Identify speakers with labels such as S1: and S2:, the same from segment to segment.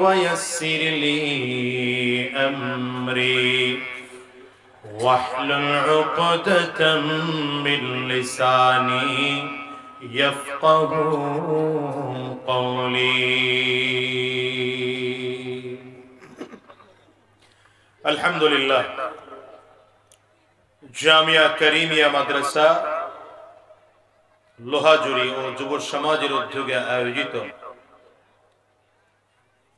S1: ويسر لي أمري واحلل عقدة من لساني يفقه قولي الحمد لله জামিয়া কারিমিয়া মাদ্রাসা লোহাজুরি ও যুব সমাজের উদ্যোগে আয়োজিত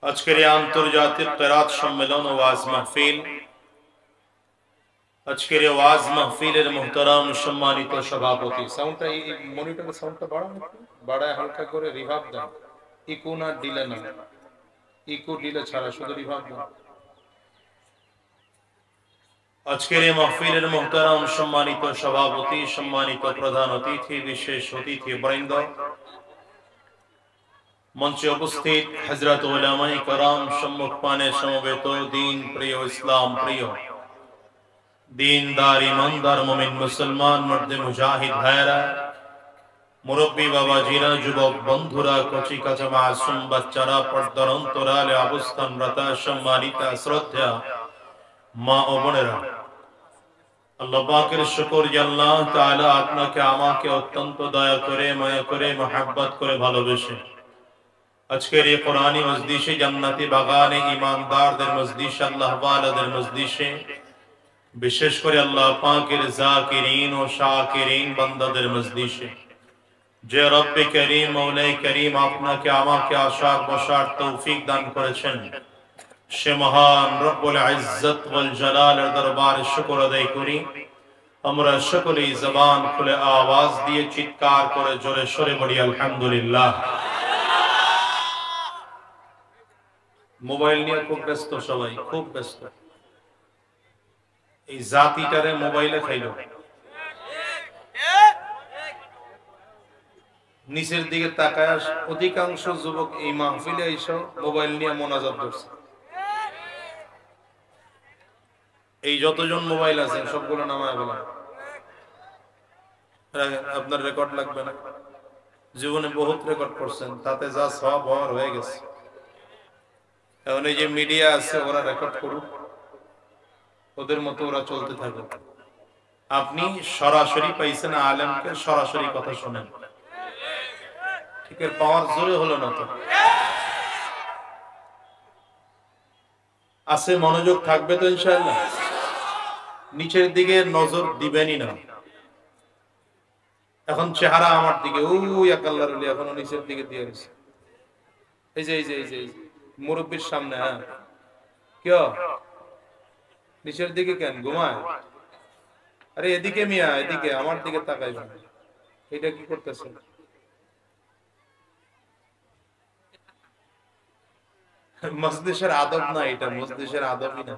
S1: আজকের এই আন্তর্জাতিক কিরাত সম্মেলন ও ওয়াজ মাহফিল, আজকের এই ওয়াজ মাহফিলের মুহতারাম সম্মানিত সভাপতি, সাউন্ডটা এই মনিটরের সাউন্ডটা বাড়ায় হালকা করে রিভার্ব দেন, ইকো না দিলে না, ইকো দিলে ছাড়া শুধু রিভার্ব দেন। আজকের এই মাহফিলের মুহতারাম সম্মানিত সভাপতি, সম্মানিত প্রধান অতিথি, বিশেষ অতিথি বৃন্দ, মঞ্চে উপস্থিত হযরত উলামায়ে কেরাম, সম্মুখপানে সমবেত দিন প্রিয়, ইসলাম প্রিয়, দীনদার ইমানদার মুমিন মুসলমান মর্দে মুজাহিদ ভাইরা, মুরব্বী বাবাজিরা, যুবক বন্ধুরা, কচি কাঁচা মাসুম বাচ্চারা, পর্দার অন্তরালে অবস্থানরত সম্মানিতা শ্রদ্ধা মা ও বোনেরা, আল্লাহ পাকের শুকর যে আল্লাহ তাআলা আপনাকে আমাকে অত্যন্ত দয়া করে, মায়া করে, মহব্বত করে ভালোবেসে আজকের এই কোরআনী মজলিসে, জান্নাতি বাগানে, ঈমানদারদের মজলিসে, আল্লাহ ওয়ালাদের মজলিসে, বিশেষ করে আল্লাহ পাকের যাকিরিন ও শাকিরিন বান্দাদের মজলিসে যে রব্বে করিম, মওলাই করিম আপনাকে আমাকে আশার বসার তৌফিক দান করেছেন, সে মহান রব্বুল ইজ্জত ওয়াল জালালের দরবারে শুকর আদায় করি। আমরা সকলেই জবান খুলে আওয়াজ দিয়ে চিৎকার করে জোরে সরে বলি আলহামদুলিল্লাহ। মোবাইল নিয়ে খুব ব্যস্ত, সবাই খুব ব্যস্ত। এই জাতিটারে মোবাইলে খাইলো, নিচের দিকে তাকায় অধিকাংশ যুবক এই মাহফিলে এসে মোবাইল নিয়ে মোনাজাত করছে। এই যতজন মোবাইল আছে সবগুলো নামায় বলা, আপনার রেকর্ড লাগবে না, জীবনে বহুত রেকর্ড করছেন, তাতে যা সব হওয়ার হয়ে গেছে। এখন এই যে মিডিয়া আছে ওরা রেকর্ড করুক, ওদের মতো ওরা চলতে থাকুক। আপনি সরাসরি পাইছেন আলেমকে, সরাসরি কথা শোনেন, ঠিক এর পাওয়ার জোরে হলো না তো আছে, মনোযোগ থাকবে তো ইনশাআল্লাহ। নিচের দিকে নজর দিবেনই না। এখন চেহারা আমার দিকে, ওই এক আল্লাহর ওলি এখনো নিচের দিকে দিয়ে গেছে। এই যে এই যে এই যে মুরব্বীর সামনে, হ্যাঁ কেউ নিচের দিকে কেন ঘুমায়? আরে এদিকে মিয়া, এদিকে আমার দিকে তাকাই। এটা কি করতেছে? মজলিসের আদব না এটা, মজলিসের আদবই না।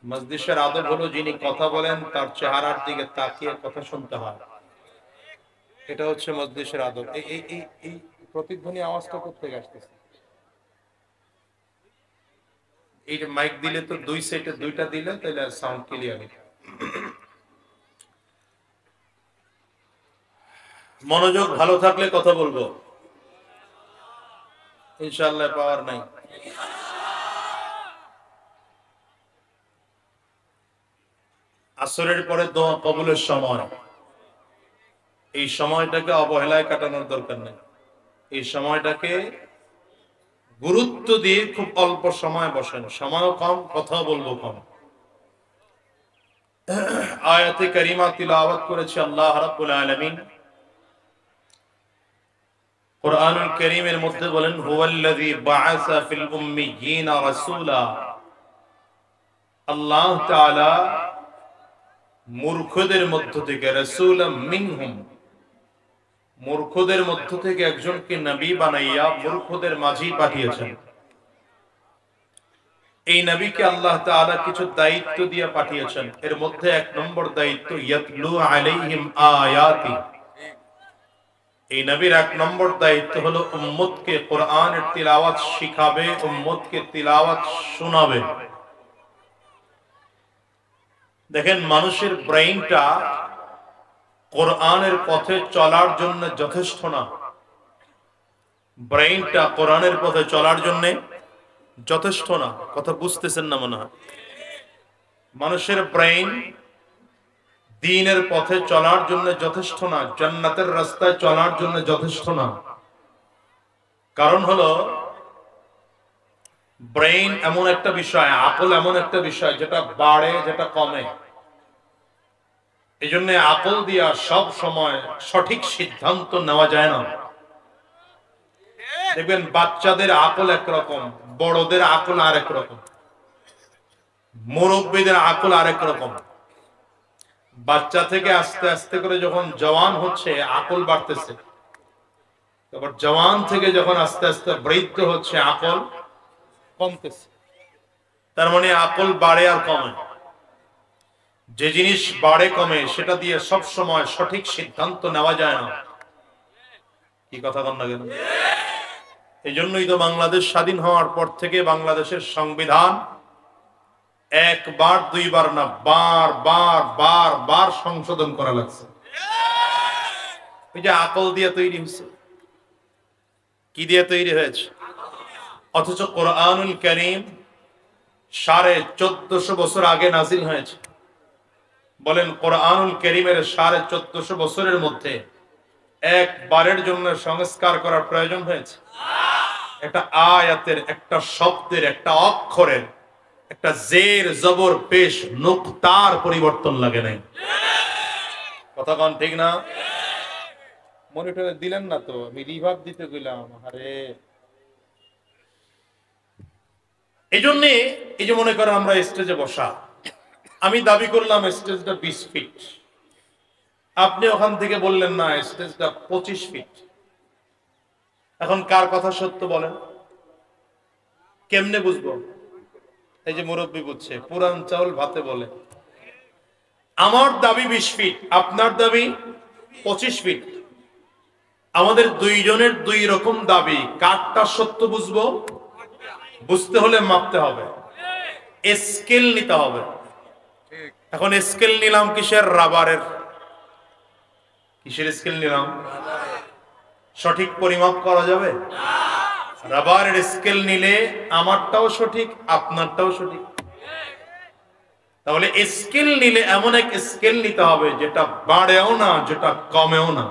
S1: মজলিসের আদব হলো যিনি কথা বলেন তার চেহারার দিকে তাকিয়ে কথা শুনতে হয়, এটা হচ্ছে মজলিসের আদব। এই এই এই প্রতিধ্বনি আওয়াজটা কোথেকে আসতেছে? এই যে মাইক দিলে তো দুই সাইডে দুইটা দিলে তাহলে সাউন্ড ক্লিয়ার। মনোযোগ ভালো থাকলে কথা বলবো ইনশাআল্লাহ, পাওয়ার নাই। আসরের পরে দোয়া কবুলের সময়, এই সময়টাকে অবহেলায় কাটানোর দরকার নেই। এই সময়টাকে গুরুত্ব দিয়ে খুব অল্প সময় বসেন, সময়ও কম, কথা বলবো কম। আয়াতে কারিমা তিলাওয়াত করেছে আল্লাহ রাব্বুল আলামিন। কুরআনুল কারীমের মধ্যে বলেন, হুয়াল্লাযী বাআসা ফিল উম্মিয়িনা রাসূলা। আল্লাহ তাআলা মূর্খদের মধ্য থেকে, রাসূলাম মিনহুম, মূর্খদের মধ্য থেকে একজনকে নবী বানাইয়া মূর্খদের মাঝেই পাঠিয়েছেন। এই নবীকে আল্লাহ তাআলা কিছু দায়িত্ব দিয়ে পাঠিয়েছেন। এর মধ্যে এক নম্বর দায়িত্ব, ইয়াতলু আলাইহিম আয়াতি। এই নবীর এক নম্বর দায়িত্ব হলো উম্মতকে কোরআনের তিলাওয়াত শিখাবে, উম্মতকে তিলাওয়াত শোনাবে। দেখেন, মানুষের ব্রেইনটা কোরআনের পথে চলার জন্য যথেষ্ট না। ব্রেইনটা কোরআনের পথে চলার জন্য যথেষ্ট না। কথা বুঝতেছেন না মনে হয়। মানুষের ব্রেইন দ্বীনের পথে চলার জন্য যথেষ্ট না, জান্নাতের রাস্তায় চলার জন্য যথেষ্ট না। কারণ হলো ব্রেইন এমন একটা বিষয়, আকল এমন একটা বিষয় যেটা বাড়ে, যেটা কমে। এই জন্য আকল দিয়া সব সময় সঠিক সিদ্ধান্ত নেওয়া যায় না। দেখবেন বাচ্চাদের আকল একরকম, বড়দের আকল আরেক রকম, মুরব্বীদের আকল আরেক রকম। বাচ্চা থেকে আস্তে আস্তে করে যখন জওয়ান হচ্ছে আকল বাড়তেছে, তারপর জওয়ান থেকে যখন আস্তে আস্তে বৃদ্ধ হচ্ছে আকল কমতেছে। তার মানে আকল বাড়ে আর কমে। যে জিনিস বাড়ে কমে সেটা দিয়ে সব সময় সঠিক সিদ্ধান্ত নেওয়া যায় না। কি কথা বল না কেন? এই জন্যই তো বাংলাদেশ স্বাধীন হওয়ার পর থেকে বাংলাদেশের সংবিধান একবার দুইবার না, বার বার বার বার সংশোধন করা লাগছে। ওই যে আকল দিয়ে তৈরি হয়েছে। কি দিয়ে তৈরি হয়েছে? অথচ কোরআনুল কারীম 1450 বছর আগে নাজিল হয়েছে। বলেন কোরআনুল কারীমের 1450 বছরের মধ্যে একবারের জন্য সংস্কার করার প্রয়োজন হয়েছে? একটা আয়াতের, একটা শব্দের, একটা অক্ষরের, একটা জের জবর পেশ নুকতার পরিবর্তন লাগে নাই। কথা কোন ঠিক না? মনিটরে দিলেন না তো, আমি রিভার্ব দিতে গেলাম। আরে এই জন্য এই যে মনে করেন আমরা স্টেজে বসা, আমি দাবি করলাম স্টেজটা 20 ফিট, আপনি ওখান থেকে বললেন না স্টেজটা 25 ফিট। এখন কার কথা সত্য বলেন? কেমনে বুঝবো? এই যে মুরব্বী বুঝছে, পুরান চাউল ভাতে বলে। আমার দাবি 20 ফিট, আপনার দাবি 25 ফিট। আমাদের দুইজনের দুই রকম দাবি, কারটা সত্য বুঝবো? বুঝতে হলে মাপতে হবে, স্কেল নিতে হবে। এখন স্কেল নিলাম কিসের? রাবারের। কিসের স্কেল নিলাম? সঠিক পরিমাপ করা যাবে? রাবারের স্কেল নিলে আমারটাও সঠিক, আপনারটাও সঠিক। তাহলে স্কেল নিলে এমন এক স্কেল নিতে হবে যেটা বাড়েও না, যেটা কমেও না।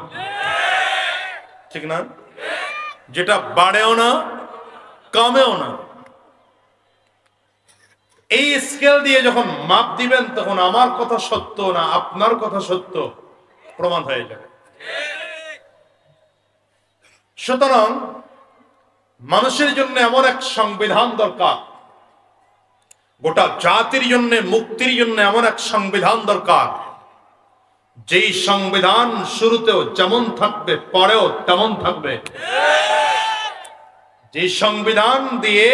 S1: ঠিক না? যেটা বাড়েও না, কমেও না। এই স্কেল দিয়ে যখন মাপ দিবেন তখন আমার কথা সত্য না আপনার কথা সত্য প্রমাণ হয়ে যাবে। সুতরাং মানুষের জন্য এমন এক সংবিধান দরকার, গোটা জাতির জন্য মুক্তির জন্য এমন এক সংবিধান দরকার, যেই সংবিধান শুরুতেও যেমন থাকবে পরেও তেমন থাকবে। যে সংবিধান দিয়ে,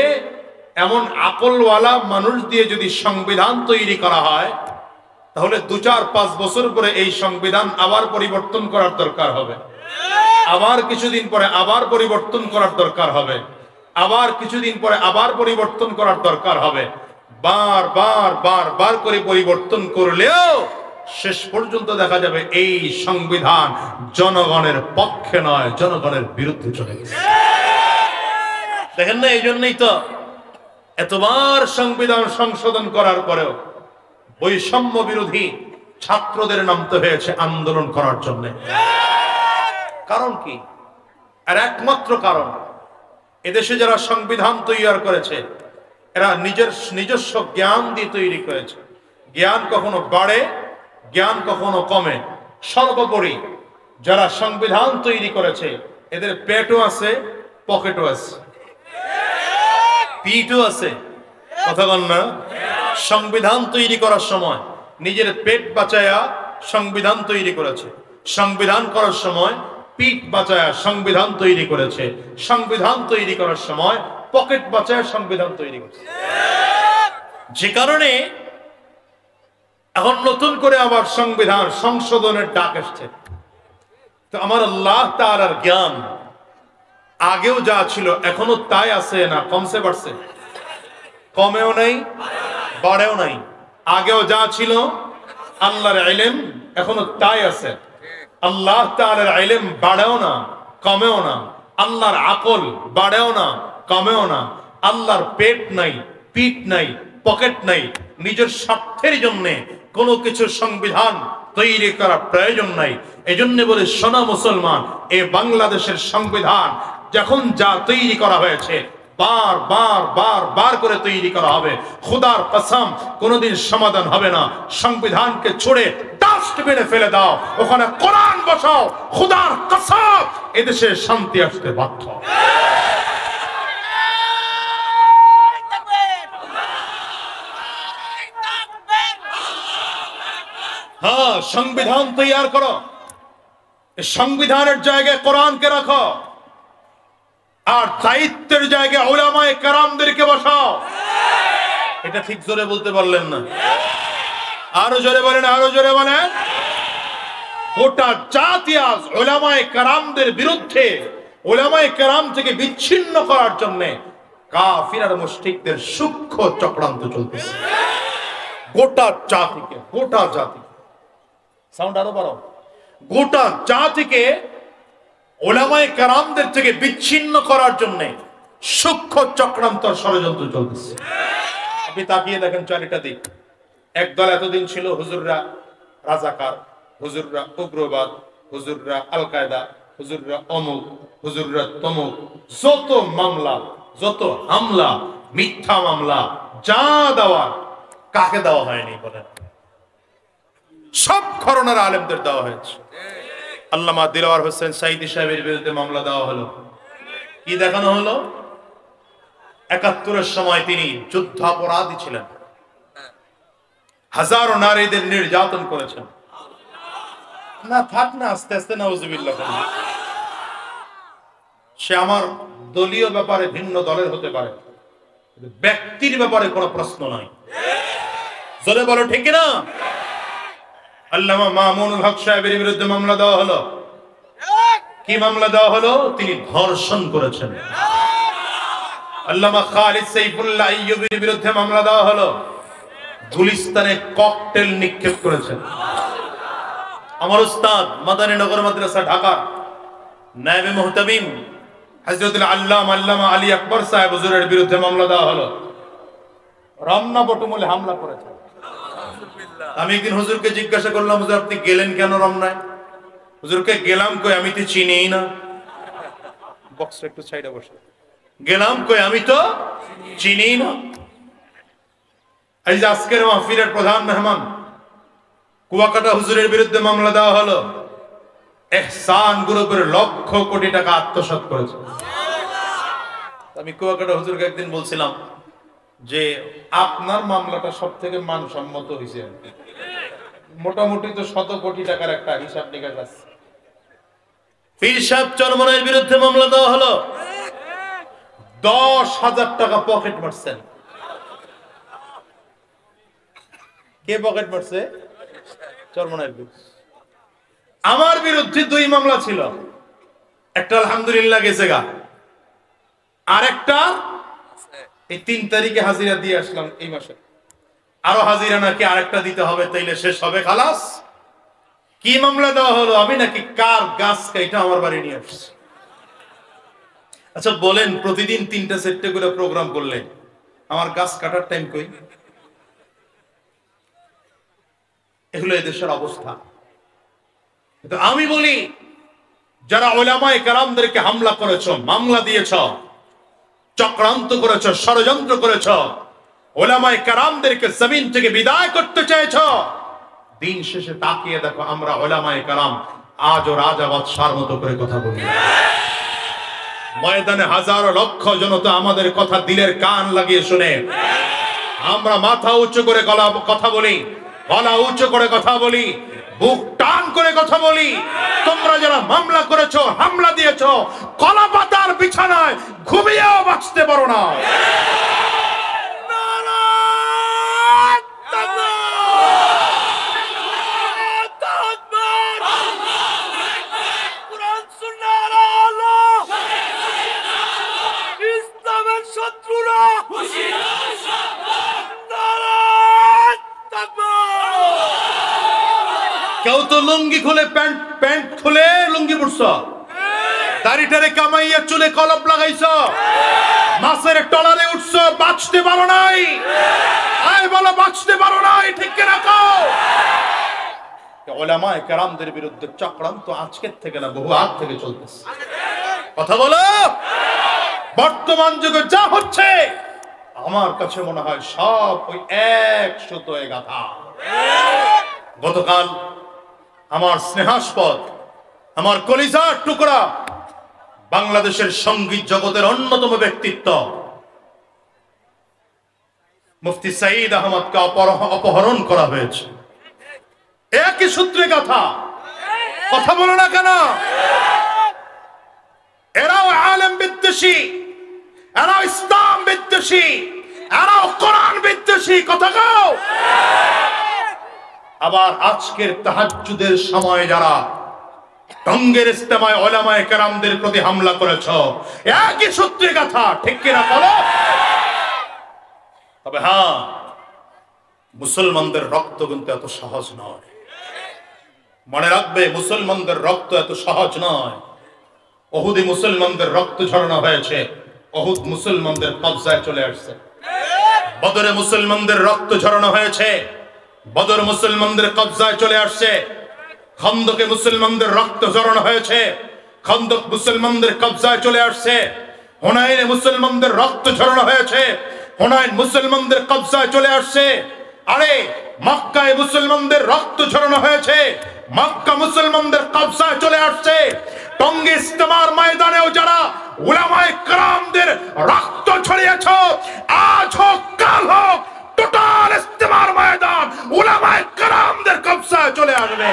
S1: এমন আকলওয়ালা মানুষ দিয়ে যদি সংবিধান তৈরি করা হয়, তাহলে 2-4-5 বছর পরে এই সংবিধান আবার পরিবর্তন করার দরকার হবে, আবার কিছুদিন পরে আবার পরিবর্তন করার দরকার হবে, আবার কিছুদিন পরে আবার পরিবর্তন করার দরকার হবে। বার বার বার বার করে পরিবর্তন করলেও শেষ পর্যন্ত দেখা যাবে এই সংবিধান জনগণের পক্ষে নয়, জনগণের বিরুদ্ধে চলে গেছে। দেখেন না? এই জন্যই তো এতবার সংবিধান সংশোধন করার পরেও বৈষম্য বিরোধী ছাত্রদের নামতে হয়েছে আন্দোলন করার জন্য। কারণ কি? আর একমাত্র কারণ, এদেশে যারা সংবিধান তৈরি করেছে এরা নিজস্ব জ্ঞান দিয়ে তৈরি করেছে। জ্ঞান কখনো বাড়ে, জ্ঞান কখনো কমে। সর্বোপরি যারা সংবিধান তৈরি করেছে এদের পেটও আছে, পকেটও আছে, পিঠও আছে। কথা বল না? সংবিধান তৈরি করার সময় নিজের পেট বাঁচায়া সংবিধান তৈরি করেছে, সংবিধান করার সময় পিঠ বাঁচায়া সংবিধান তৈরি করেছে, সংবিধান তৈরি করার সময় পকেট বাঁচায়া সংবিধান তৈরি করেছে। যে কারণে এখন নতুন করে আবার সংবিধান সংশোধনের ডাক এসছে। তো আমার আল্লাহ তাআলার জ্ঞান আগেও যা ছিল এখনো তাই আছে না কমছে বাড়ছে? কমেও নাই, বাড়েও নাই। আগেও যা ছিল আল্লাহর ইলম এখনো তাই আছে। আল্লাহ তাআলার ইলম বাড়েও না, কমেও না। আল্লাহর আকল বাড়েও না, কমেও না। আল্লাহর পেট নাই, পিঠ নাই, পকেট নাই, নিজের স্বার্থের জন্য কোনো কিছু সংবিধান তৈরি করার প্রয়োজন নাই। এজন্য বলে সোনা মুসলমান, এ বাংলাদেশের সংবিধান যখন যা তৈরি করা হয়েছে বার বার বার বার করে তৈরি করা হবে। খোদার কসম কোনোদিন সমাধান হবে না। সংবিধানকে ছুড়ে ডাস্টবিনে ফেলে দাও, ওখানে কোরআন বসাও, খোদার কসম এদেশে শান্তি আসতে বাধ্য। হ্যাঁ, সংবিধান তৈরি করো, সংবিধানের জায়গায় কোরআনকে রাখো, আর দায়িত্বের জায়গায় উলামায়ে কেরামদেরকে বসাও। এটা ঠিক জোরে বলতে পারলেন না? আরো জোরে বলেন, আরো জোরে বলেন। গোটা জাতি আজ উলামায়ে কেরামদের বিরুদ্ধে, উলামায়ে কেরাম থেকে বিচ্ছিন্ন করার জন্য কাফির আর মুশরিকদের সূক্ষ্ম চক্রান্ত চলতেছে। গোটা জাতিকে, গোটা জাতি, সাউন্ড আরো বড়, গোটা জাতিকে উলামায়ে কেরামদের থেকে বিচ্ছিন্ন করার জন্য সূক্ষ্ম চক্রান্ত ষড়যন্ত্র চলতেছে। আপনি তাকিয়ে দেখেন চারিটা দিক। একদল এতদিন ছিল হুজুররা রাজাকার, হুজুররা উগ্রবাদ, হুজুররা আল কায়দা, হুজুররা অমুক, হুজুররা তমুক, যত মামলা, যত হামলা, মিথ্যা মামলা যা দেওয়া, কাকে দেওয়া হয়নি বলেন? সব ঘরানার আলেমদের দেওয়া হয়েছে। আল্লামা দিলওয়ার হোসেন সাইদি সাহেবের বিরুদ্ধে মামলা দেওয়া হলো। কি দেখানো হলো? ৭১-এর সময় তিনি যুদ্ধাপরাধী ছিলেন, হাজারো নারীদের নির্যাতন করেছেন। না থাক না, আস্তে আস্তে নাউজুবিল্লাহ। সে আমার দলীয় ব্যাপারে ভিন্ন দলের হতে পারে, ব্যক্তির ব্যাপারে কোনো প্রশ্ন নাই। জোরে বলো ঠিক না? আল্লামা মামুনুল হক সাহেবের বিরুদ্ধে মামলা দেওয়া হলো। কি মামলা দেওয়া হলো? তিনি ধর্ষণ করেছেন। আল্লামা খালিদ সাইফুল্লাহ আইয়ুবীর বিরুদ্ধে মামলা দেওয়া হলো, গুলিস্তানে ককটেল নিক্ষেপ করেছেন। আমার উস্তাদ মাদানী নগর মাদ্রাসা ঢাকা নায়েবে মুহতামিম হযরতুল আল্লামা আলী আকবর সাহেব হুজুরের বিরুদ্ধে মামলা দেওয়া হলো, রমনা বটমূলে হামলা করেছেন। আমি একদিন হুজুরকে জিজ্ঞাসা করলাম, হুজুর আপনি গেলেন কেন রমনায়? হুজুরকে গেলাম কই, আমি তো চিনিই না। বক্সটা একটু সাইডে বসে। গেলাম কই, আমি তো চিনিই না। এই যে আজকের মাহফিলের প্রধান মেহমান কুয়াকাটা হুজুরের বিরুদ্ধে মামলা দেওয়া হলো, ইহসান গ্রুপের লক্ষ কোটি টাকা আত্মসাৎ করেছে। আমি কুয়াকাটা হুজুরকে একদিন বলছিলাম যে আপনার মামলাটা সব থেকে মানসম্মত হয়েছে, মোটামুটি তো 100 কোটি টাকার একটা হিসাব নিকাশ আছে। পীর সাহেব চরমনের বিরুদ্ধে মামলা দেওয়া হলো, 10,000 টাকা পকেট মারছেন। কে পকেট মারছে? চরমনের বিরুদ্ধে। আমার বিরুদ্ধে 2 মামলা ছিল, একটা আলহামদুলিল্লাহ গেছে গা, আর একটা এই 3 তারিখে হাজিরা দিয়ে আসলাম এই মাসে। আরো হাজিরা নাকি আরেকটা দিতে হবে, তাইলে শেষ হবে খালাস। কি মামলা দেওয়া হলো? আমি নাকি কার গাছ কাইটা আমার বাড়ি নিয়ে আসছি। আচ্ছা বলেন, প্রতিদিন 3টা 4টে করে প্রোগ্রাম করলে আমার গাছ কাটার টাইম কই? এগুলো এদেশের অবস্থা। কিন্তু আমি বলি, যারা উলামায়ে কেরামদেরকে হামলা করেছ, মামলা দিয়েছ, চক্রান্ত করেছ, ষড়যন্ত্র করেছ, উলামায়ে কেরামদেরকে জমিন থেকে বিদায় করতে চেয়েছ, দিন শেষে তাকিয়ে দেখো আমরা উলামায়ে কেরাম আজও রাজা বাদশার মতো করে কথা বলি। ময়দানে হাজারো লক্ষ জনতা আমাদের কথা দিলের কান লাগিয়ে শুনে। আমরা মাথা উঁচু করে কথা বলি, গলা উঁচু করে কথা বলি, বুক টান করে কথা বলি। তোমরা যারা মামলা করেছো, হামলা দিয়েছো, কলা পাতার বিছানায় ঘুমিয়েও বাঁচতে পারো না। কেউ তো লুঙ্গি খুলে প্যান্ট খুলে লুঙ্গি পরছ, দাড়িটারে কামাইয়া চুলে কলপ লাগাইছ, মাছের টলারে উঠছ, বাঁচতে পারো নাই, আয় বলো বাঁচতে পারো নাই, ঠিক কিনা কও? উলামায়ে কেরামদের বিরুদ্ধে চক্রান্ত আজকের থেকে না, বহু আগ থেকে চলতেছে। কথা বলো। বর্তমান যুগে যা হচ্ছে আমার কাছে মনে হয় সব ওই এক সুতোয় গাঁথা। গতকাল আমার স্নেহাস্পদ, আমার কলিজার টুকরা, বাংলাদেশের সঙ্গীত জগতের অন্যতম ব্যক্তিত্ব মুফতি সাঈদ আহমদকে অপহরণ করা হয়েছে। একই সূত্রে গাথা। কথা বলো না কেন? এরাও আলেম বিদ্বেষী, এরাও ইসলাম বিদ্বেষী, এরাও কোরআন বিদ্বেষী। কথা কও। আবার আজকের তাহাজ্জুদের সময় যারা টঙ্গের ইস্তেমায় উলামায়ে কেরামদের প্রতি হামলা করেছ, একই সূত্রে গাথা, ঠিক কিনা বলো? তবে হ্যাঁ, মুসলমানদের রক্ত কিন্তু এত সহজ নয়। মনে রাখবে, মুসলমানদের রক্ত এত সহজ নয়। উহুদে মুসলমানদের রক্ত ঝরানো হয়েছে, উহুদ মুসলমানদের কবজায় চলে আসছে। বদরে মুসলমানদের রক্ত ঝরানো হয়েছে, বদর মুসলমানদের কবজায় চলে আসছে। খন্দকে মুসলমানদের রক্ত ঝরানো হয়েছে, খন্দক মুসলমানদের কবজায় চলে আসছে। হুনাইনে মুসলমানদের রক্ত ঝরানো হয়েছে, হুনাইন মুসলমানদের কবজায় চলে আসছে। আরে মক্কায় মুসলমানদের রক্ত ঝরানো হয়েছে, মক্কা মুসলমানদের কবজায় চলে আসছে। টঙ্গী ইস্তেমার ময়দানেও যারা উলামায়ে কেরামদের রক্ত ছড়িয়েছ, আজ হোক কাল হোক, টোটাল ইস্তেমার ময়দান উলামায়ে কেরামদের কবজায় চলে আসবে,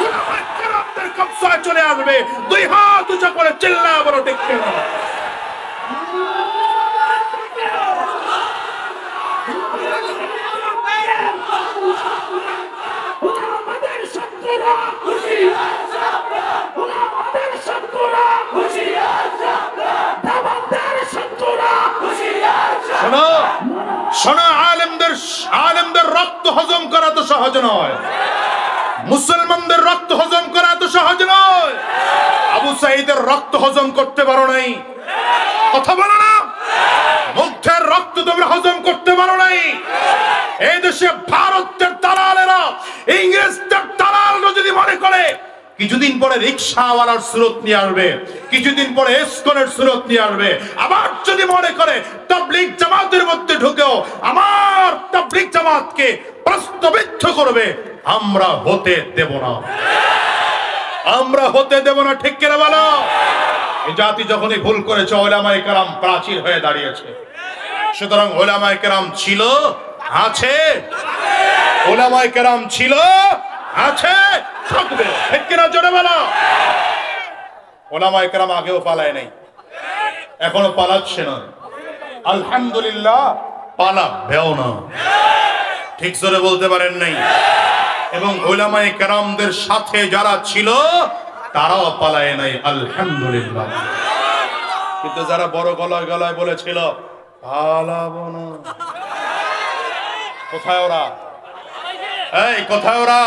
S1: উলামায়ে কেরামদের কবজায় চলে আসবে। দুই হাত উঁচু করে চিল্লায় বলো, ঠিক কিনা? শোনো, আলেমদের রক্ত হজম করা তো সহজ নয়, মুসলমানদের রক্ত হজম করা তো সহজ নয়। আবু সাঈদের রক্ত হজম করতে পারো নাই, কথা বলো না? মুগ্ধের রক্ত তোমরা হজম করতে পারো নাই। এই দেশে ভারতের দালালেরা, ইংরেজদের দালালরা যদি মনে করে কিছুদিন পরে রিকশাওয়ালার সুরত নিয়ে আসবে, কিছুদিন পরে ইসকনের সুরত নিয়ে আসবে, আবার যদি মনে করে তাবলীগ জামাতের মধ্যে ঢুকেও আমার তাবলীগ জামাতকে প্রশ্নবিদ্ধ করবে, আমরা হতে দেব না, আমরা হতে দেব না, ঠিক কিনা বলো? এই জাতি যখনই ভুল করেছে, উলামায়ে কেরাম প্রাচীর হয়ে দাঁড়িয়েছে। সুতরাং উলামায়ে কেরাম ছিল, আছে, উলামায়ে কেরাম ছিল, আছে, থাকবে, ঠিক কিনা জোরে বলো? উলামায়ে কেরাম আগেও পালায় নাই, এখনো পালাচ্ছে না, আলহামদুলিল্লাহ পালাবেও না, ঠিক জোরে বলতে পারেন নাই। এবং উলামায়ে কেরামদের সাথে যারা ছিল তারাও পালায় নাই, আলহামদুলিল্লাহ। কিন্তু যারা বড় গলায় গলায় বলেছিল পালাবো না, কোথায় ওরা? এই কোথায় ওরা?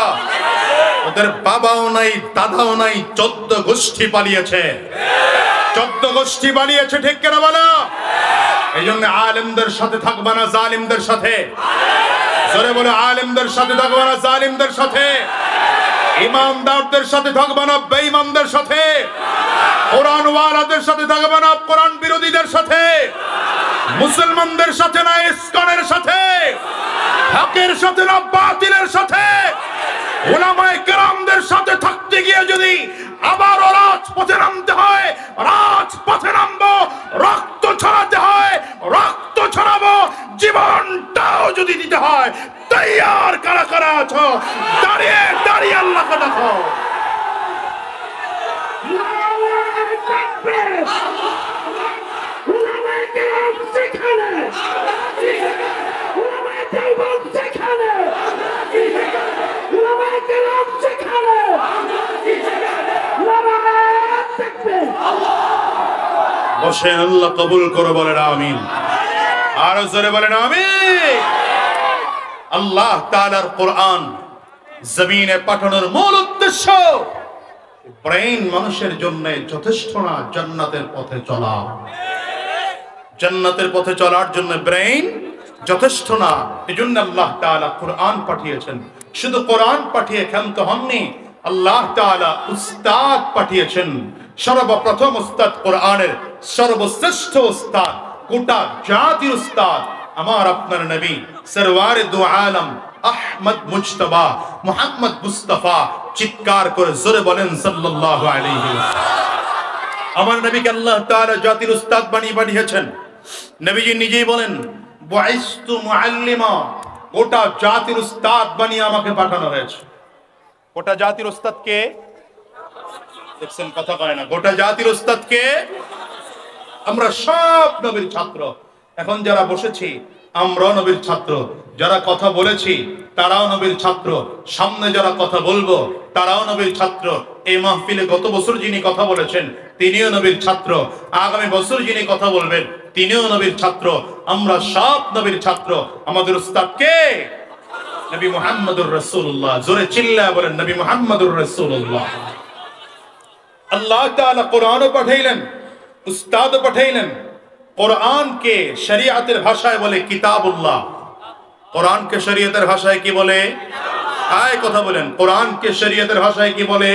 S1: ওদের বাবাও নাই, দাদাও নাই, 14 গোষ্ঠী পালিয়েছে, 14 গোষ্ঠী পালিয়েছে, ঠিক কিনা বলো? এই জন্য আলেমদের সাথে থাকবা না, জালিমদের সাথে। জোরে বলে, আলেমদের সাথে থাকবা না, জালিমদের সাথে। ইমানদারদের সাথে থাকবা না, বেঈমানদের সাথে। কোরআন ওয়ালাদের সাথে থাকবা না, কোরআন বিরোধীদের সাথে। মুসলমানদের সাথে না, ইসকনের সাথে। হকের সাথে না, বাতিলের সাথে। উলামায়ে কেরামদের সাথে থাকতে গিয়ে যদি আবারও রাজপথে নামতে হয়, রাজপথে নামবো। রক্ত ছড়াতে হয়, রক্ত ছড়াবো। জীবনটাও যদি দিতে হয়, তৈয়ার কারা কারা আছো? দাঁড়িয়ে দাঁড়িয়ে আল্লাহকে দেখো। বসেন, আল্লাহ কবুল করো, বলেন আমিন। আরো জোরে বলেন আমিন। আল্লাহ তাআলার কোরআন জমিনে পাঠানোর মূল উদ্দেশ্য ব্রেইন মানুষের জন্য যথেষ্ট না, জান্নাতের পথে চলা। জান্নাতের পথে চলার জন্য ব্রেইন যথেষ্ট না। এজন্য আল্লাহ তাআলা কোরআন পাঠিয়েছেন। শুধু কোরআন পাঠিয়ে ক্ষান্ত হননি, আল্লাহ তাআলা উস্তাদ পাঠিয়েছেন। সর্বপ্রথম উস্তাদ, কোরআনের সর্বশ্রেষ্ঠ উস্তাদ, গোটা জাতির উস্তাদ, আমার আপনার নবী সরওয়ারে দু আলম আহমদ মুজতবা মুহাম্মদ মুস্তাফা। চিৎকার করে জোরে বলেন সাল্লাল্লাহু আলাইহি ওয়াসাল্লাম। আমার নবীকে আল্লাহ তাআলা জাতির উস্তাদ বানিয়ে পাঠিয়েছেন। নবীজি নিজেই বলেন, বুইস্তু মুআল্লিমা, গোটা জাতির উস্তাদ বানিয়ে আমাকে পাঠানো হয়েছে। গোটা জাতির উস্তাদ কে? দেখছেন, কথা কয় না। গোটা জাতির উস্তাদ কে? আমরা সব নবীর ছাত্র। এখন যারা বসেছি আমরাও নবীর ছাত্র, যারা কথা বলেছি তারাও নবীর ছাত্র, সামনে যারা কথা বলবো তারাও নবীর ছাত্র। এই মাহফিলে গত বছর যিনি কথা বলেছেন তিনিও নবীর ছাত্র, আগামী বছর যিনি কথা বলবেন তিনিও নবীর ছাত্র। আমরা সব নবীর ছাত্র। আমাদের উস্তাদ কে? নবী মুহাম্মদুর রাসূলুল্লাহ। জোরে চিল্লায়া বলেন নবী মুহাম্মদুর রাসূলুল্লাহ। আল্লাহ তাআলা কোরআনও পাঠাইলেন, উস্তাদও পাঠাইলেন। কোরআনকে শরীয়তের ভাষায় বলে কিতাবুল্লাহ। কোরআনকে শরীয়তের ভাষায় কি বলে? আয় কথা বলেন, কোরআনকে শরীয়তের ভাষায় কি বলে?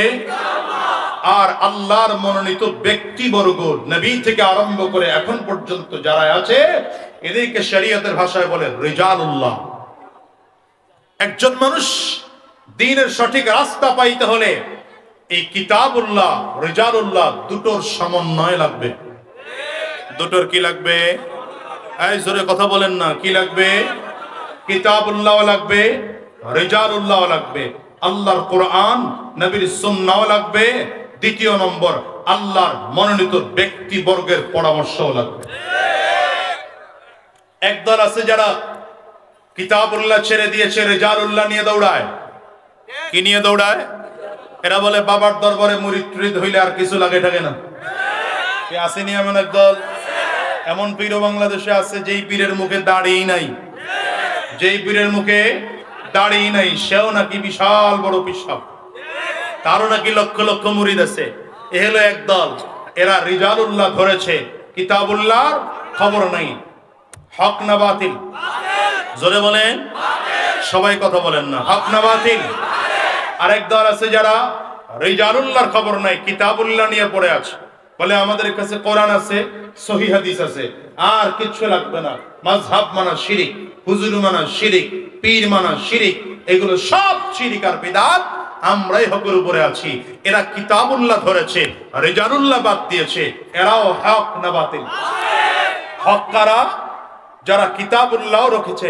S1: আর আল্লাহর মনোনীত ব্যক্তিবর্গ নবী থেকে আরম্ভ করে এখন পর্যন্ত যারা আছে এদেরকে শরীয়তের ভাষায় বলে রিজালুল্লাহ। একজন মানুষ দ্বীনের সঠিক রাস্তা পাইতে হলে এই কিতাবুল্লাহ রিজালুল্লাহ দুটোর সমন্বয় লাগবে। দুটোর কি লাগবে? এই জোরে কথা বলেন না, কি লাগবে? কিতাবুল্লাহ লাগবে, রিজালুল্লাহ লাগবে। আল্লাহর কোরআন নবীর সুন্নাহ লাগবে। দ্বিতীয় নম্বর, আল্লাহর মনোনীত ব্যক্তিবর্গের পরামর্শও লাগবে। একদল আছে যারা কিতাবুল্লাহ ছেড়ে দিয়েছে, রিজালুল্লাহ নিয়ে দৌড়ায়। কি নিয়ে দৌড়ায়? এরা বলে বাবার দরবারে মুরিদ টুরিদ হইলে আর কিছু লাগে থাকে না। কি আসেনি এমন একদল? এমন পীরও বাংলাদেশে আছে যেই পীরের মুখে দাড়ি নাই, যেই পীরের মুখে দাড়ি নাই সেও নাকি বিশাল বড় পিসাব, তারও নাকি লক্ষ লক্ষ মুরিদ আছে। এ হলো একদল। এরা রিজালুল্লাহ ধরেছে, কিতাবুল্লাহর খবর নাই। হক না বাতিল? জোরে বলেন, সবাই কথা বলেন না। হক না বাতিল? আরেক দল আছে যারা রিজালুল্লাহর খবর নাই, কিতাবুল্লাহ নিয়ে পড়ে আছে। বলে আমাদের কাছে কোরআন আছে, সহিহ হাদিস আছে, আর কিছু লাগবে না। মাযহাব মানা শিরিক, হুজুর মানা শিরিক, পীর মানা শিরিক, এগুলো সব শিরিক আর বিদআত। আমরাই হকের উপরে আছি। এরা কিতাবুল্লাহ ধরেছে, রিজালুল্লাহ বাদ দিয়েছে। এরাও হক না বাতিল? হক কারা? যারা কিতাবুল্লাহ রেখেছে,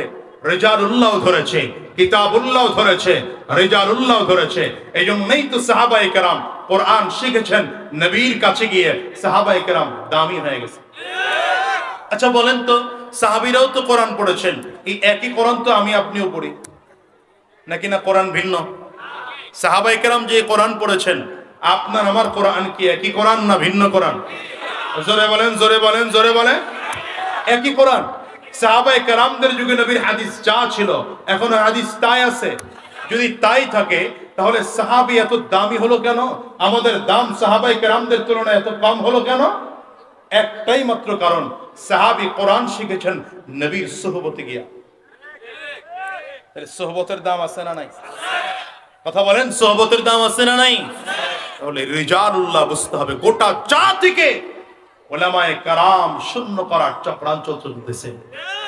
S1: রিজালুল্লাহ ধরেছে, কিতাবুল্লাহ ধরেছে, রিজালুল্লাহ ধরেছে। এই জন্যই তো সাহাবায়ে কেরাম কোরআন শিখেছেন নবীর কাছে গিয়ে। সাহাবায়ে কেরাম দামি হয়ে গেছে। আচ্ছা বলেন তো, সাহাবীরাও তো কোরআন পড়েছেন, এই একই কোরআন তো আমি আপনিও পড়ি নাকি না? কোরআন ভিন্ন? সাহাবায়ে কেরাম যে কোরআন পড়েছেন, আপনার আমার কোরআন কি একই কোরআন না ভিন্ন কোরআন? জোরে বলেন, জোরে বলেন, জোরে বলেন। একই কোরআন। সাহাবায়ে কেরামদের যুগে নবীর হাদিস যা ছিল এখনো হাদিস তাই আছে। যদি তাই থাকে তাহলে সাহাবী এত দামি হলো কেন? আমাদের দাম সাহাবায়ে কেরামদের তুলনায় এত কম হলো কেন? একটাই মাত্র কারণ, সাহাবী কোরআন শিখেছেন নবীর সুহবতে গিয়া। তাহলে সুহবতের দাম আছে না নাই? কথা বলেন, সুহবতের দাম আছে না নাই? তাহলে রিজালুল্লাহ বুঝতে হবে। গোটা জাতিকে উলামায়ে কেরাম শূন্য করার চক্রান্ত চলতেছে।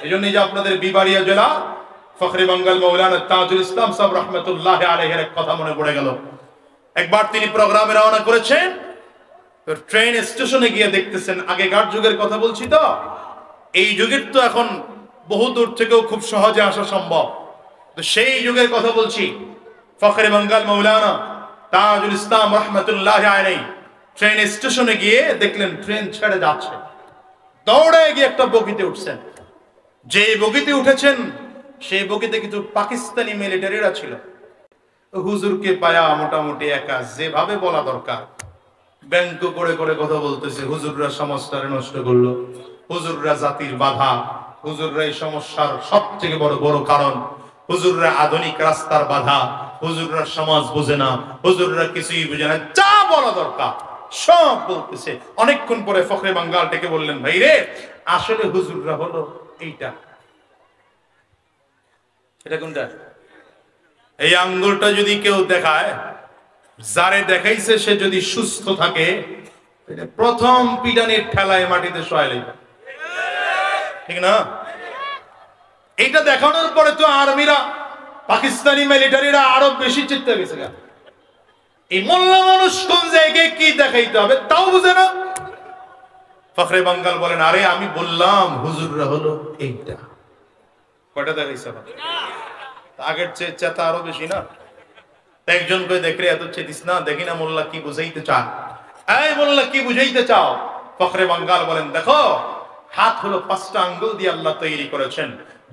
S1: এই জন্য যে আপনাদের বিবাড়িয়া জেলা ফখরে বাঙ্গাল মৌলানা তাজুল ইসলাম সাহেব রহমতুল্লাহ আলাইহির এক কথা মনে পড়ে গেল। একবার তিনি প্রোগ্রামে রওনা করেছেন, ট্রেন স্টেশনে গিয়ে দেখতেছেন, আগেকার যুগের কথা বলছি তো, এই যুগের তো এখন বহু দূর থেকেও খুব সহজে আসা সম্ভব, তো সেই যুগের কথা বলছি। ফখরে বাঙ্গাল মৌলানা তাজুল ইসলাম রহমতুল্লাহ আলাইহি ট্রেন স্টেশনে গিয়ে দেখলেন ট্রেন ছেড়ে যাচ্ছে। দৌড়ে গিয়ে একটা বগিতে উঠছেন। যে বগিতে উঠেছেন সেই বগিতে কিছু পাকিস্তানি মিলিটারিরা ছিল। হুজুরকে পায়া মোটামুটি একা যেভাবে বলা দরকার ব্যাংক করে করে কথা বলতেছে। হুজুররা সমাজটারে নষ্ট করলো, হুজুররা জাতির বাধা, হুজুররা এই সমস্যার সবথেকে বড় বড় কারণ, হুজুররা আধুনিক রাস্তার বাধা, হুজুররা সমাজ বোঝে না, হুজুররা কিছুই বুঝে না, যা বলা দরকার সব বলতেছে। অনেকক্ষণ পরে ফখরে বাঙ্গাল ডেকে বললেন, ভাই রে, আসলে হুজুররা হলো এইটা। এটা কোনটা? এই আঙ্গুলটা যদি কেউ দেখায়, যারে দেখাইছে সে যদি সুস্থ থাকে, প্রথম পিটানির ঠেলায় মাটিতে শোয়াইলে, ঠিক না? এইটা দেখানোর পরে তো আর্মিরা, পাকিস্তানি মিলিটারিরা আরো বেশি চিন্তা গেছে। এই মোল্লা মানুষ কোন জায়গায় কি দেখাইতে হবে তাও বুঝে না। ফখরে বাঙ্গাল বলেন, আরে আমি বললাম হুজুররা হলো এইটা। কয়টা দেখাইছে? আগের চেয়ে চেতা আরো বেশি না? একজন কই দেখরে এত চেতিস না, দেখি না মোল্লা কি বুঝাইতে চাও। এই মোল্লা কি বুঝাইতে চাও? ফখরে বাঙ্গাল বলেন, দেখো হাত হলো 5টা আঙ্গুল দিয়ে আল্লাহ তৈরি করেছেন।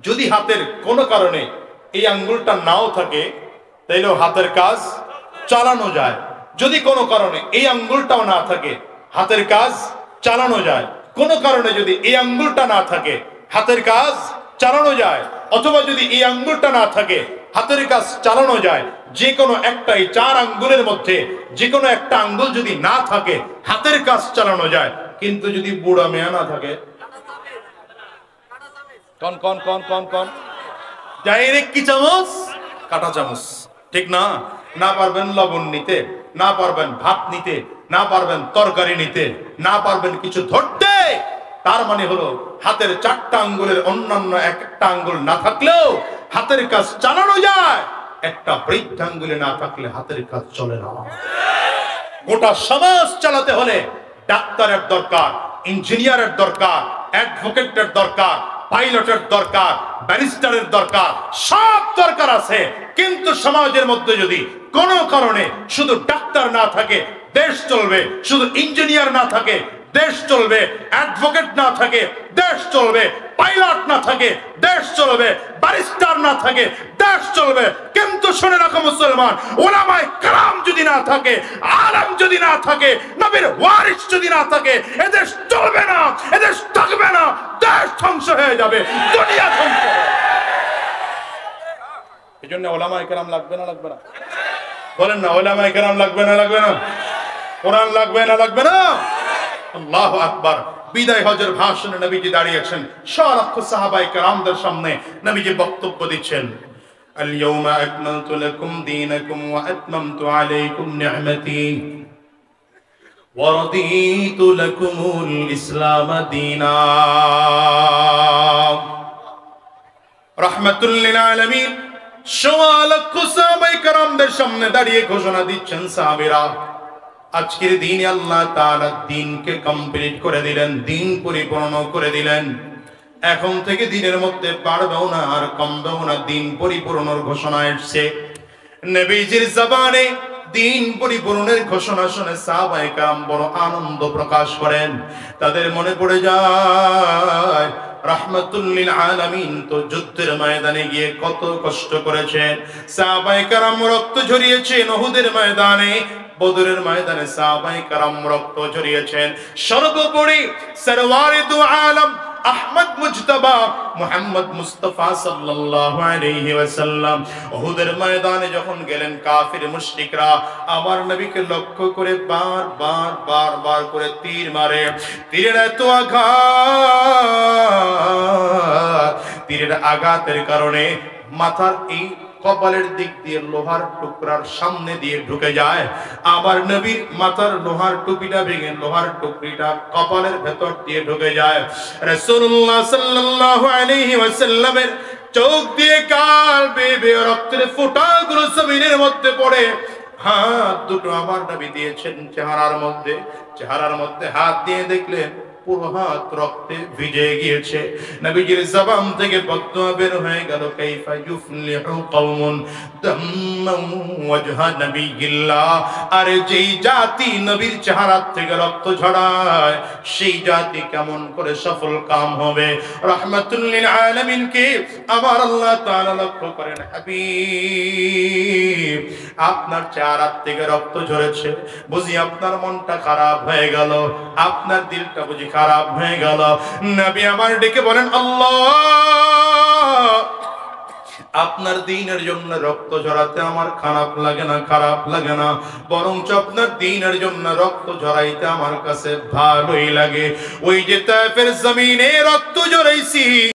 S1: যদি হাতের কোনো কারণে এই আঙ্গুলটা নাও থাকে তাইলেও হাতের কাজ চালানো যায়। যদি কোনো কারণে এই আঙ্গুলটাও না থাকে, হাতের কাজ চালানো যায়। কোনো কারণে যদি এই আঙ্গুলটা না থাকে, হাতের কাজ চালানো যায়। অথবা যদি এই আঙ্গুলটা না থাকে, হাতের কাজ চালানো যায়। যে কোনো একটা, এই 4 আঙ্গুলের মধ্যে যে কোনো একটা আঙ্গুল যদি না থাকে, হাতের কাজ চালানো যায়। কিন্তু যদি বুড়া মেয়া না থাকে, কন কন কন কন কন ডাইরেক্ট কি চামচ? কাটা চামচ, ঠিক না? না পারবেন লবণ নিতে, না পারবেন ভাত নিতে, না পারবেন তরকারি নিতে, না পারবেন কিছু ধরতে। তার মানে হলো হাতের 4টা আঙ্গুলের অন্যান্য একটা আঙ্গুল না থাকলেও হাতের কাজ চালানো যায়। একটা বৃদ্ধ আঙ্গুলে না থাকলে হাতের কাজ চলে না। গোটা সমাজ চালাতে হলে ডাক্তারের দরকার, ইঞ্জিনিয়ারের দরকার, অ্যাডভোকেটের দরকার, পাইলটের দরকার, ব্যারিস্টারের দরকার, সব দরকার আছে। কিন্তু সমাজের মধ্যে যদি কোনো কারণে শুধু ডাক্তার না থাকে দেশ চলবে, শুধু ইঞ্জিনিয়ার না থাকে দেশ চলবে, অ্যাডভোকেট না থাকে দেশ চলবে, পাইলট না থাকে দেশ চলবে, ব্যারিস্টার না থাকে দেশ চলবে। কিন্তু শুনে রাখো মুসলমান, উলামায়ে কেরাম যদি না থাকে, আলেম যদি না থাকে, নবীর ওয়ারিস যদি না থাকে, এদেশ চলবে না, এদেশ থাকবে না, দেশ ধ্বংস হয়ে যাবে, দুনিয়া ধ্বংস হবে। এজন্য উলামায়ে কেরাম লাগবে না লাগবে না? বলেন না, উলামায়ে কেরাম লাগবে না লাগবে না? কোরআন লাগবে না লাগবে না? আল্লাহু আকবার। বিদায় হজের ভাষণে নবীজি দাঁড়িয়েছেন, সলক্ষ সাহাবায়ে কেরামদের সামনে নবীজি বক্তব্য দিচ্ছেন। আল-ইয়াওমা আকমালতু লাকুম দীনাকুম ওয়া আতমামতু আলাইকুম নি'মাতি ওয়া রাদিতু লাকুমুল ইসলাম দীনা। রাহমাতুল লিল আলামিন সলক্ষ সাহাবায়ে কেরামদের সামনে দাঁড়িয়ে ঘোষণা দিচ্ছেন, সাহাবীরা আজকের দিনে আল্লাহ তাআলা দ্বীনকে কমপ্লিট করে দিলেন, দ্বীন পরিপূর্ণ করে দিলেন। এখন থেকে দ্বীনের মধ্যে বাড়বেও না আর কমবেও না, দ্বীন পরিপূর্ণের ঘোষণা এসেছে। নবীজির জবানে দ্বীন পরিপূর্ণের ঘোষণা শুনে সাহাবায়ে কেরাম বড় আনন্দ প্রকাশ করেন। তাদের মনে পড়ে যায় রাহমাতুল লিল আলামিন তো যুদ্ধের ময়দানে গিয়ে কত কষ্ট করেছেন। সাহাবায়ে কেরাম রক্ত ঝরিয়েছেন উহুদের ময়দানে, বদরের ময়দানে সাহাবায়ে কেরাম রক্ত ঝরিয়েছেন। সর্বোপরি সরওয়ারে দু আলম আহমদ মুজতবা মুহাম্মদ মুস্তাফা সাল্লাল্লাহু আলাইহি ওয়াসাল্লাম উহুদের ময়দানে যখন গেলেন, কাফির মুশরিকরা আমার নবীকে লক্ষ্য করে বার করে তীর মারে। তীরের এত আঘাত, তীরের আঘাতের কারণে মাথার এই কপালের দিক দিয়ে লোহার টুকরার সামনে দিয়ে ঢুকে যায়। আবার নবীর মাথার লোহার টুপিটা ভেঙে লোহার টুকরিটা কপালের ভেতর দিয়ে ঢুকে যায়। রাসূলুল্লাহ সাল্লাল্লাহু আলাইহি ওয়াসাল্লামের চোখ দিয়ে কাল বেবে রক্তের ফোঁটাগুলো জমিনের মধ্যে পড়ে। হাত দুটো আমার নবী দিয়েছেন চেহারার মধ্যে হাত দিয়ে দেখলেন পুরো হাত রক্তে ভিজে গিয়েছে। নবীজির জবান থেকে বদদুয়া বের হয়ে গেল, কাইফা ইউফলিহু কওমুন দাম্মু ওয়াজহা নবিয়িল্লাহ। আর যেই জাতি নবীর চেহারা থেকে রক্ত ঝরায় সেই জাতি কেমন করে সফল কাম হবে। রাহমাতুল লিল আলামিনকে আমার আল্লাহ তাআলা লক্ষ্য করেন, হাবিব আপনার চেহারা থেকে রক্ত ঝরেছে, বুঝি আপনার মনটা খারাপ হয়ে গেল, আপনার দিলটা বুঝি খারাপ হয়ে গেল। নবী আমার ডেকে বলেন, আল্লাহ আপনার দ্বীনের জন্য রক্ত ঝরাতে আমার খারাপ লাগে না, বরঞ্চ আপনার দ্বীনের জন্য রক্ত ঝরাইতে আমার কাছে ভালোই লাগে। ওই যে তায়েফের জমিনে রক্ত ঝরাইছি